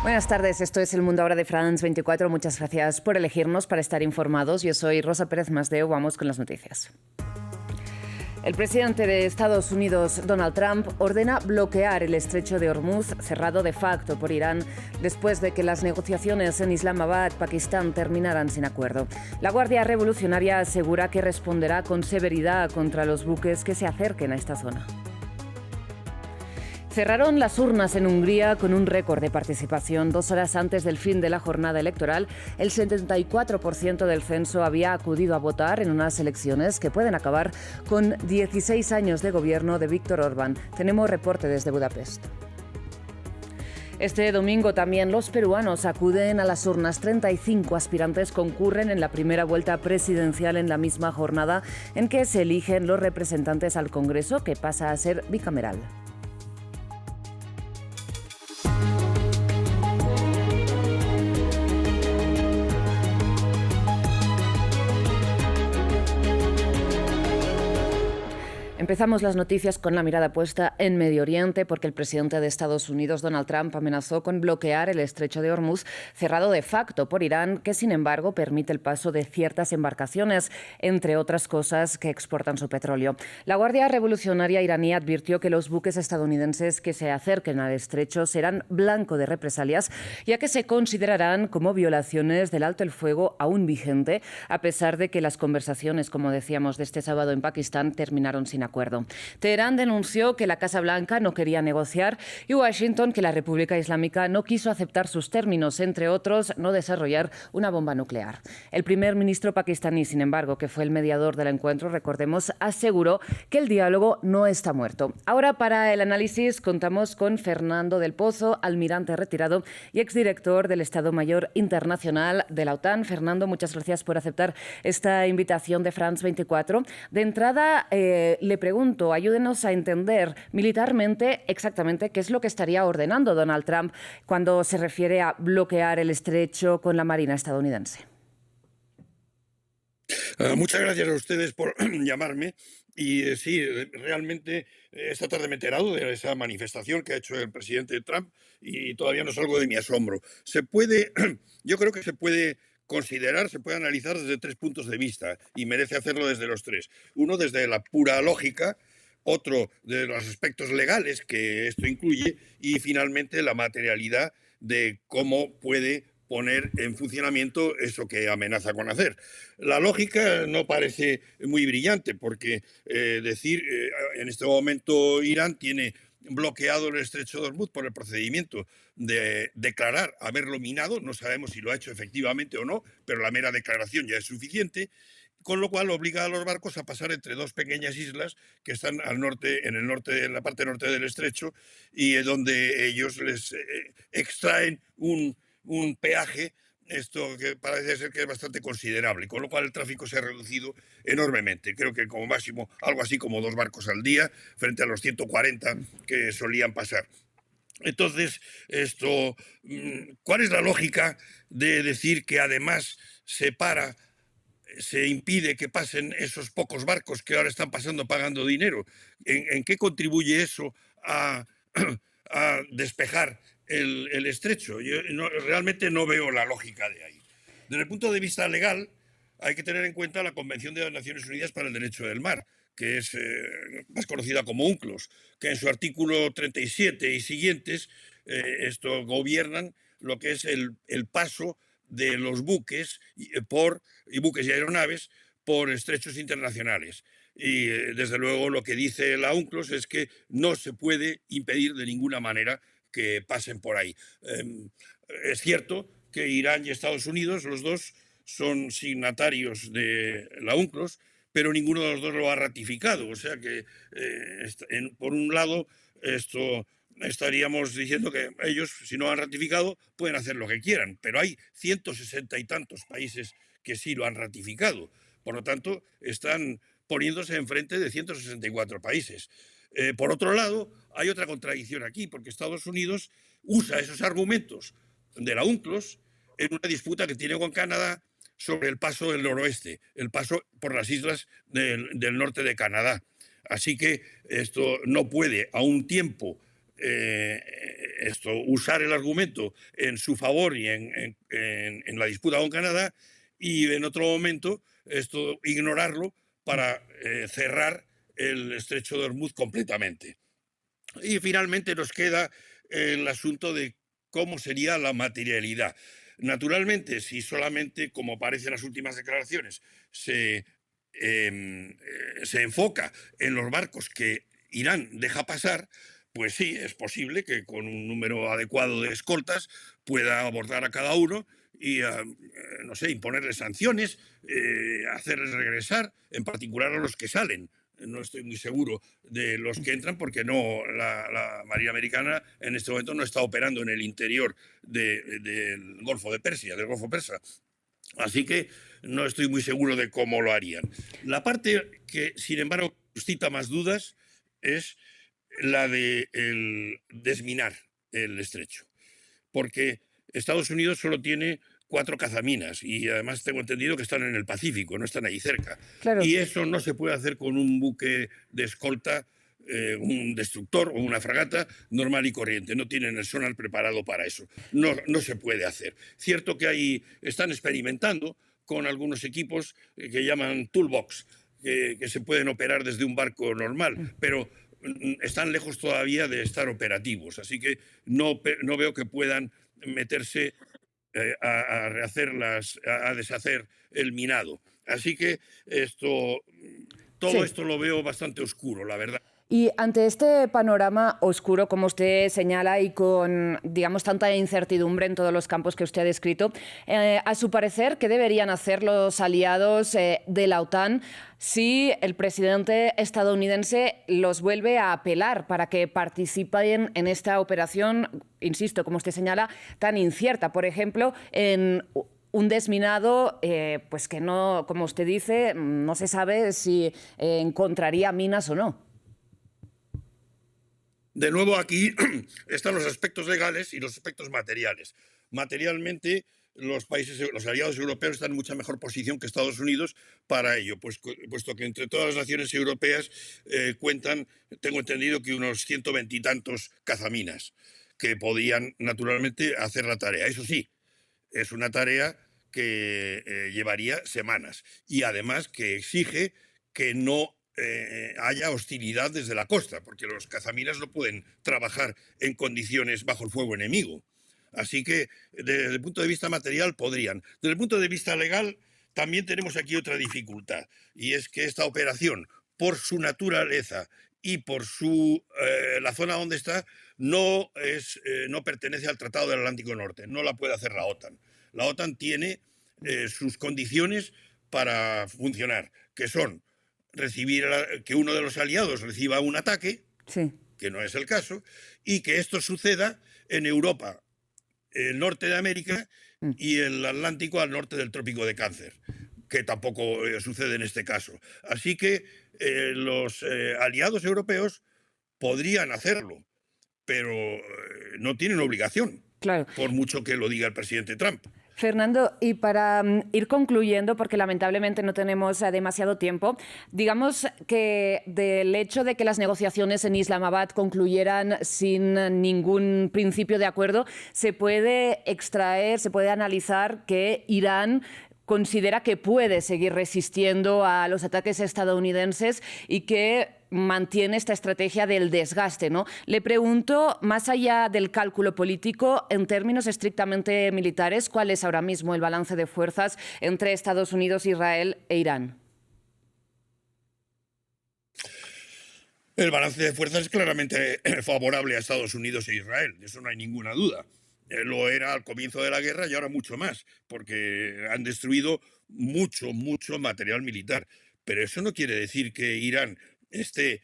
Buenas tardes, esto es El Mundo Ahora de France 24. Muchas gracias por elegirnos para estar informados. Yo soy Rosa Pérez Masdeu, vamos con las noticias. El presidente de Estados Unidos, Donald Trump, ordena bloquear el estrecho de Hormuz, cerrado de facto por Irán, después de que las negociaciones en Islamabad, Pakistán, terminaran sin acuerdo. La Guardia Revolucionaria asegura que responderá con severidad contra los buques que se acerquen a esta zona. Cerraron las urnas en Hungría con un récord de participación. 2 horas antes del fin de la jornada electoral, el 74% del censo había acudido a votar en unas elecciones que pueden acabar con 16 años de gobierno de Viktor Orbán. Tenemos reporte desde Budapest. Este domingo también los peruanos acuden a las urnas. 35 aspirantes concurren en la primera vuelta presidencial en la misma jornada en que se eligen los representantes al Congreso, que pasa a ser bicameral. Empezamos las noticias con la mirada puesta en Medio Oriente, porque el presidente de Estados Unidos, Donald Trump, amenazó con bloquear el estrecho de Hormuz, cerrado de facto por Irán, que sin embargo permite el paso de ciertas embarcaciones, entre otras cosas, que exportan su petróleo. La Guardia Revolucionaria iraní advirtió que los buques estadounidenses que se acerquen al estrecho serán blanco de represalias, ya que se considerarán como violaciones del alto el fuego aún vigente, a pesar de que las conversaciones, como decíamos, de este sábado en Pakistán terminaron sin acuerdo. Teherán denunció que la Casa Blanca no quería negociar y Washington que la República Islámica no quiso aceptar sus términos, entre otros, no desarrollar una bomba nuclear. El primer ministro pakistaní, sin embargo, que fue el mediador del encuentro, recordemos, aseguró que el diálogo no está muerto. Ahora, para el análisis, contamos con Fernando del Pozo, almirante retirado y exdirector del Estado Mayor Internacional de la OTAN. Fernando, muchas gracias por aceptar esta invitación de France 24. De entrada, le pregunto, ayúdenos a entender militarmente exactamente qué es lo que estaría ordenando Donald Trump cuando se refiere a bloquear el estrecho con la Marina estadounidense. Muchas gracias a ustedes por llamarme. Y sí, realmente esta tarde me he enterado de esa manifestación que ha hecho el presidente Trump y todavía no salgo de mi asombro. Yo creo que se puede considerar, se puede analizar desde 3 puntos de vista y merece hacerlo desde los tres. Uno desde la pura lógica, otro de los aspectos legales que esto incluye y finalmente la materialidad de cómo puede poner en funcionamiento eso que amenaza con hacer. La lógica no parece muy brillante porque en este momento Irán tiene bloqueado el estrecho de Hormuz por el procedimiento de declarar haberlo minado. No sabemos si lo ha hecho efectivamente o no, pero la mera declaración ya es suficiente, con lo cual obliga a los barcos a pasar entre dos pequeñas islas que están al norte, en la parte norte del estrecho, y donde ellos les extraen un peaje, esto que parece ser que es bastante considerable, con lo cual el tráfico se ha reducido enormemente. Creo que como máximo algo así como 2 barcos al día frente a los 140 que solían pasar. Entonces, ¿cuál es la lógica de decir que además se impide que pasen esos pocos barcos que ahora están pasando pagando dinero? ¿En qué contribuye eso a, a despejar el estrecho? Yo realmente no veo la lógica de ahí. Desde el punto de vista legal, hay que tener en cuenta la Convención de las Naciones Unidas para el Derecho del Mar, que es más conocida como UNCLOS, que en su artículo 37 y siguientes esto gobiernan lo que es el paso de los buques buques y aeronaves por estrechos internacionales. Y desde luego lo que dice la UNCLOS es que no se puede impedir de ninguna manera que pasen por ahí. Es cierto que Irán y Estados Unidos, los dos, son signatarios de la UNCLOS, pero ninguno de los dos lo ha ratificado. O sea que, por un lado, estaríamos diciendo que ellos, si no han ratificado, pueden hacer lo que quieran, pero hay 160 y tantos países que sí lo han ratificado. Por lo tanto, están poniéndose enfrente de 164 países. Por otro lado, hay otra contradicción aquí, porque Estados Unidos usa esos argumentos de la UNCLOS en una disputa que tiene con Canadá sobre el paso del noroeste, el paso por las islas del norte de Canadá. Así que esto no puede, a un tiempo usar el argumento en su favor y en la disputa con Canadá, y en otro momento ignorarlo para cerrar el estrecho de Hormuz completamente. Y finalmente nos queda el asunto de cómo sería la materialidad. Naturalmente, si solamente, como parece en las últimas declaraciones, se enfoca en los barcos que Irán deja pasar, pues sí, es posible que con un número adecuado de escoltas pueda abordar a cada uno y, no sé, imponerles sanciones, hacerles regresar, en particular a los que salen. No estoy muy seguro de los que entran porque la Marina Americana en este momento no está operando en el interior del Golfo de Persia, del Golfo Persa. Así que no estoy muy seguro de cómo lo harían. La parte que, sin embargo, suscita más dudas es la de desminar el estrecho, porque Estados Unidos solo tiene 4 cazaminas y además tengo entendido que están en el Pacífico, no están ahí cerca. Claro. Y eso no se puede hacer con un buque de escolta, un destructor o una fragata normal y corriente. No tienen el sonar preparado para eso. No se puede hacer. Cierto que ahí están experimentando con algunos equipos que llaman toolbox, que se pueden operar desde un barco normal, pero están lejos todavía de estar operativos. Así que no veo que puedan meterse a rehacerlas, a deshacer el minado. Así que todo esto lo veo bastante oscuro, la verdad. Y ante este panorama oscuro, como usted señala, y con, digamos, tanta incertidumbre en todos los campos que usted ha descrito, a su parecer, ¿qué deberían hacer los aliados de la OTAN si el presidente estadounidense los vuelve a apelar para que participen en esta operación, insisto, como usted señala, tan incierta? Por ejemplo, en un desminado, pues que no, como usted dice, no se sabe si encontraría minas o no. De nuevo, aquí están los aspectos legales y los aspectos materiales. Materialmente, los aliados europeos están en mucha mejor posición que Estados Unidos para ello, puesto que entre todas las naciones europeas cuentan, tengo entendido, que unos 120 y tantos cazaminas que podían naturalmente hacer la tarea. Eso sí, es una tarea que llevaría semanas y además que exige que no haya hostilidad desde la costa, porque los cazaminas no pueden trabajar en condiciones bajo el fuego enemigo. Así que desde el punto de vista material podrían. Desde el punto de vista legal también tenemos aquí otra dificultad, y es que esta operación, por su naturaleza y por la zona donde está, no pertenece al Tratado del Atlántico Norte, no la puede hacer la OTAN. La OTAN tiene sus condiciones para funcionar, que son que uno de los aliados reciba un ataque, sí, que no es el caso, y que esto suceda en Europa, el norte de América y el Atlántico al norte del Trópico de Cáncer, que tampoco sucede en este caso. Así que los aliados europeos podrían hacerlo, pero no tienen obligación, claro. por mucho que lo diga el presidente Trump. Fernando, y para ir concluyendo, porque lamentablemente no tenemos demasiado tiempo, digamos que del hecho de que las negociaciones en Islamabad concluyeran sin ningún principio de acuerdo, se puede extraer, se puede analizar que Irán considera que puede seguir resistiendo a los ataques estadounidenses y que mantiene esta estrategia del desgaste, ¿no? Le pregunto, más allá del cálculo político, en términos estrictamente militares, ¿cuál es ahora mismo el balance de fuerzas entre Estados Unidos, Israel e Irán? El balance de fuerzas es claramente favorable a Estados Unidos e Israel, de eso no hay ninguna duda. Lo era al comienzo de la guerra y ahora mucho más, porque han destruido mucho material militar. Pero eso no quiere decir que Irán esté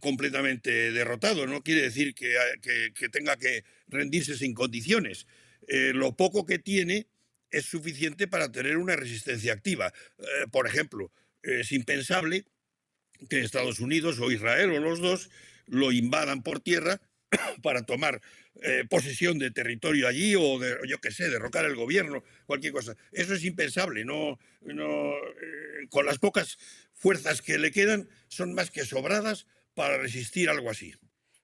completamente derrotado, no quiere decir que tenga que rendirse sin condiciones. Lo poco que tiene es suficiente para tener una resistencia activa. Por ejemplo, es impensable que Estados Unidos o Israel o los dos lo invadan por tierra para tomar posesión de territorio allí o yo qué sé, derrocar el gobierno, cualquier cosa. Eso es impensable. Con las pocas fuerzas que le quedan son más que sobradas para resistir algo así.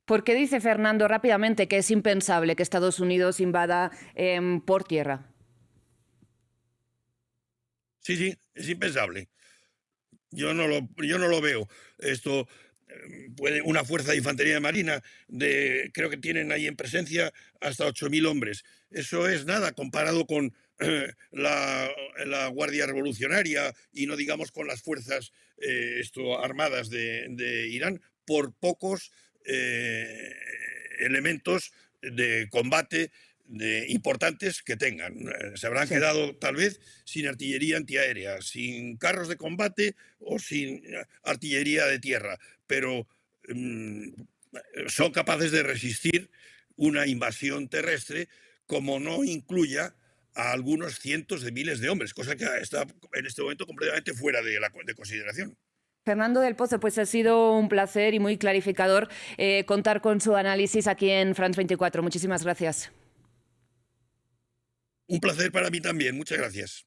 Porque dice Fernando rápidamente que es impensable que Estados Unidos invada por tierra. Sí, es impensable. Yo no lo veo. Esto puede una fuerza de infantería marina creo que tienen ahí en presencia hasta 8.000 hombres. Eso es nada comparado con la Guardia Revolucionaria y no digamos con las fuerzas armadas de Irán, por pocos elementos de combate importantes que tengan. Se habrán quedado tal vez sin artillería antiaérea, sin carros de combate o sin artillería de tierra, pero son capaces de resistir una invasión terrestre como no incluya a algunos cientos de miles de hombres, cosa que está en este momento completamente fuera de consideración. Fernando del Pozo, pues ha sido un placer y muy clarificador contar con su análisis aquí en France 24. Muchísimas gracias. Un placer para mí también. Muchas gracias.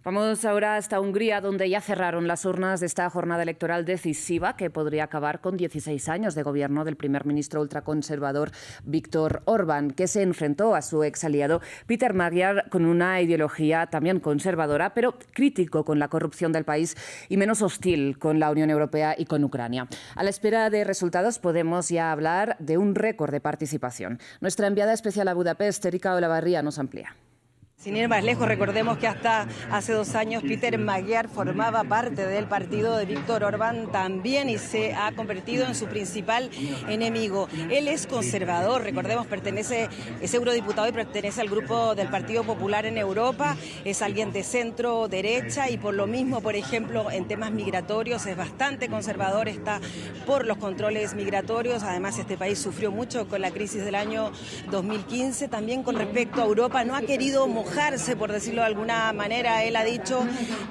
Vamos ahora hasta Hungría, donde ya cerraron las urnas de esta jornada electoral decisiva que podría acabar con 16 años de gobierno del primer ministro ultraconservador Viktor Orbán, que se enfrentó a su ex aliado Peter Magyar con una ideología también conservadora, pero crítico con la corrupción del país y menos hostil con la Unión Europea y con Ucrania. A la espera de resultados podemos ya hablar de un récord de participación. Nuestra enviada especial a Budapest, Erika Olavarría, nos amplía. Sin ir más lejos, recordemos que hasta hace 2 años Peter Magyar formaba parte del partido de Viktor Orbán también y se ha convertido en su principal enemigo. Él es conservador, recordemos, es eurodiputado y pertenece al grupo del Partido Popular en Europa, es alguien de centro derecha y por lo mismo, por ejemplo, en temas migratorios es bastante conservador, está por los controles migratorios. Además, este país sufrió mucho con la crisis del año 2015, también con respecto a Europa, no ha querido mojarse, por decirlo de alguna manera. Él ha dicho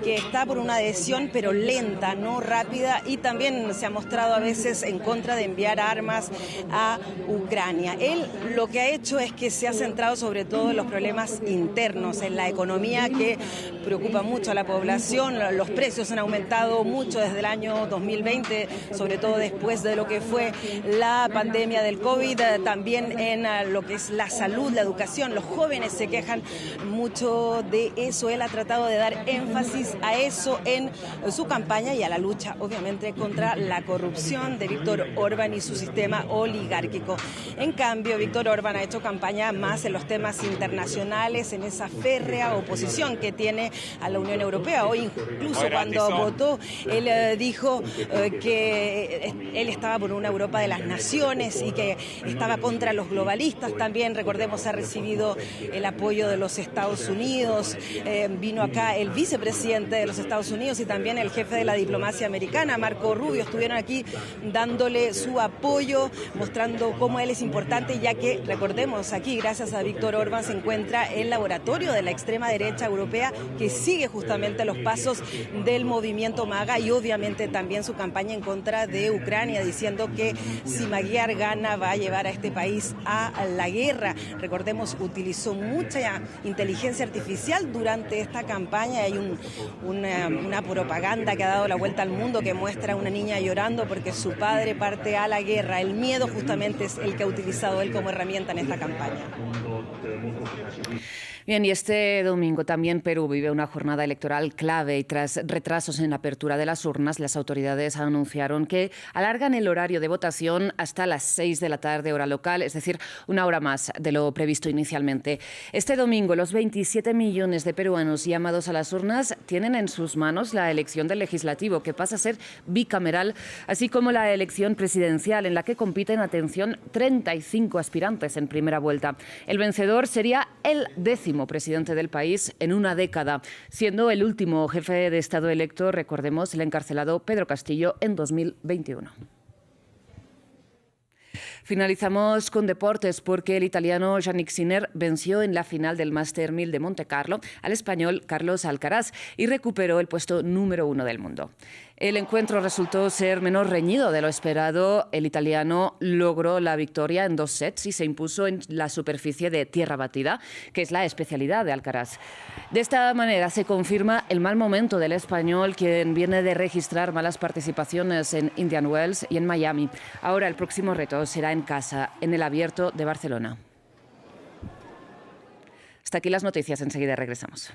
que está por una adhesión, pero lenta, no rápida, y también se ha mostrado a veces en contra de enviar armas a Ucrania. Él lo que ha hecho es que se ha centrado sobre todo en los problemas internos, en la economía que preocupa mucho a la población. Los precios han aumentado mucho desde el año 2020, sobre todo después de lo que fue la pandemia del COVID, también en lo que es la salud, la educación. Los jóvenes se quejan mucho de eso. Él ha tratado de dar énfasis a eso en su campaña y a la lucha, obviamente, contra la corrupción de Viktor Orbán y su sistema oligárquico. En cambio, Viktor Orbán ha hecho campaña más en los temas internacionales, en esa férrea oposición que tiene a la Unión Europea. Hoy, incluso cuando votó, él dijo que él estaba por una Europa de las naciones y que estaba contra los globalistas. También, recordemos, ha recibido el apoyo de los Estados Unidos, vino acá el vicepresidente de los Estados Unidos y también el jefe de la diplomacia americana, Marco Rubio, estuvieron aquí dándole su apoyo, mostrando cómo él es importante, ya que, recordemos, aquí, gracias a Viktor Orbán, se encuentra el laboratorio de la extrema derecha europea que sigue justamente los pasos del movimiento MAGA y obviamente también su campaña en contra de Ucrania, diciendo que si Magyar gana va a llevar a este país a la guerra. Recordemos, utilizó mucha inteligencia artificial durante esta campaña. Hay una propaganda que ha dado la vuelta al mundo que muestra a una niña llorando porque su padre parte a la guerra. El miedo justamente es el que ha utilizado él como herramienta en esta campaña. Bien, y este domingo también Perú vive una jornada electoral clave y tras retrasos en la apertura de las urnas, las autoridades anunciaron que alargan el horario de votación hasta las 6 de la tarde, hora local, es decir, una hora más de lo previsto inicialmente. Este domingo, los 27 millones de peruanos llamados a las urnas tienen en sus manos la elección del legislativo, que pasa a ser bicameral, así como la elección presidencial, en la que compiten, atención, 35 aspirantes en primera vuelta. El vencedor sería el 10º presidente del país en una década, siendo el último jefe de Estado electo, recordemos, el encarcelado Pedro Castillo en 2021. Finalizamos con deportes porque el italiano Jannik Sinner venció en la final del Master 1000 de Montecarlo al español Carlos Alcaraz y recuperó el puesto número 1 del mundo. El encuentro resultó ser menos reñido de lo esperado. El italiano logró la victoria en 2 sets y se impuso en la superficie de tierra batida, que es la especialidad de Alcaraz. De esta manera se confirma el mal momento del español, quien viene de registrar malas participaciones en Indian Wells y en Miami. Ahora el próximo reto será en casa, en el Abierto de Barcelona. Hasta aquí las noticias, enseguida regresamos.